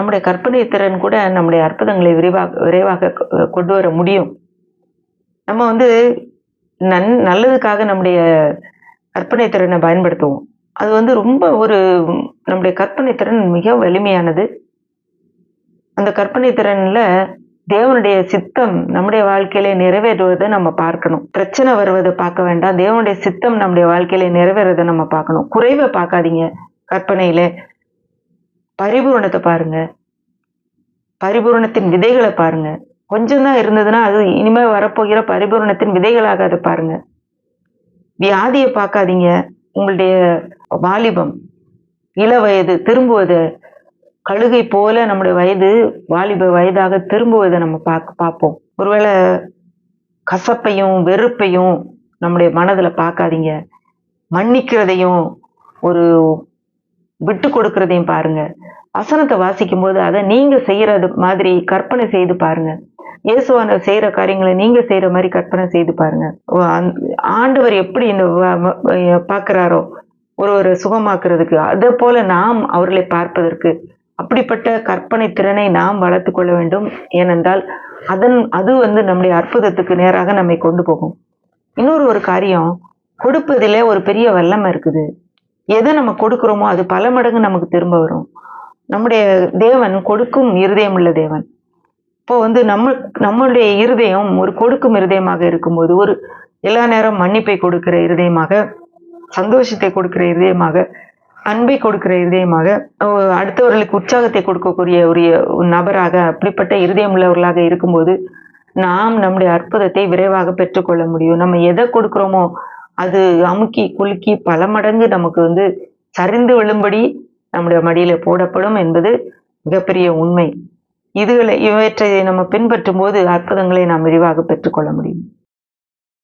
நம்முடைய கற்பனை திறன் கூட நம்முடைய அற்புதங்களை விரைவாக கொண்டு வர முடியும். நம்ம வந்து நல்லதுக்காக நம்முடைய கற்பனை திறனை பயன்படுத்துவோம். அது வந்து ரொம்ப நம்முடைய கற்பனை திறன் மிக வலிமையானது. அந்த கற்பனை திறன்ல தேவனுடைய சித்தம் நம்முடைய வாழ்க்கையில நிறைவேறுவதை நம்ம பார்க்கணும். பிரச்சனை வருவதை பார்க்க வேண்டாம். தேவனுடைய சித்தம் நம்முடைய வாழ்க்கையில நிறைவேறதை நம்ம பார்க்கணும். குறைவை பார்க்காதீங்க. கற்பனையில பரிபூரணத்தை பாருங்க. பரிபூரணத்தின் விதைகளை பாருங்க. கொஞ்சம் தான் இருந்ததுன்னா அது இனிமே வரப்போகிற பரிபூரணத்தின் விதைகளாக அதை பாருங்க. வியாதியை பார்க்காதீங்க. உங்களுடைய வாலிபம், இள வயது திரும்புவது, கழுகை போல நம்முடைய வயது வாலிப வயதாக திரும்புவதை நம்ம பார்ப்போம். ஒருவேளை கசப்பையும் வெறுப்பையும் நம்முடைய மனதுல பார்க்காதீங்க. மன்னிக்கிறதையும் ஒரு விட்டு கொடுக்கறதையும் பாருங்க. வசனத்தை வாசிக்கும் போது அதை நீங்க செய்யறது மாதிரி கற்பனை செய்து பாருங்க. இயேசுவான செய்யற காரியங்களை நீங்க செய்யற மாதிரி கற்பனை செய்து பாருங்க. ஆண்டவர் எப்படி இந்த பார்க்கிறாரோ ஒருவரை சுகமாக்குறதுக்கு, அதே போல நாம் அவர்களை பார்ப்பதற்கு அப்படிப்பட்ட கற்பனை திறனை நாம் வளர்த்து கொள்ள வேண்டும். ஏனென்றால் அது வந்து நம்முடைய அற்புதத்துக்கு நேராக நம்மை கொண்டு போகும். இன்னொரு காரியம், கொடுப்பதிலே ஒரு பெரிய வல்லமை இருக்குது. எதை நம்ம கொடுக்கிறோமோ அது பல மடங்கு நமக்கு திரும்ப வரும். நம்முடைய தேவன் கொடுக்கும் இருதயம் உள்ள தேவன். இப்போ வந்து நம்மளுடைய இருதயம் ஒரு கொடுக்கும் இருதயமாக இருக்கும்போது, எல்லா நேரம் மன்னிப்பை கொடுக்கிற இருதயமாக, சந்தோஷத்தை கொடுக்கிற இருதயமாக, அன்பை கொடுக்கிற இருதயமாக, அடுத்தவர்களுக்கு உற்சாகத்தை கொடுக்கக்கூடிய ஒரு நபராக, அப்படிப்பட்ட இருதயம் உள்ளவர்களாக இருக்கும்போது நாம் நம்முடைய அற்புதத்தை விரைவாக பெற்றுக்கொள்ள முடியும். நம்ம எதை கொடுக்கிறோமோ அது அமுக்கி குலுக்கி பல மடங்கு நமக்கு வந்து சரிந்து விழும்படி நம்முடைய மடியில போடப்படும் என்பது மிகப்பெரிய உண்மை. இவற்றை நம்ம பின்பற்றும் போது அற்புதங்களை நாம் விரிவாக பெற்றுக்கொள்ள முடியும்.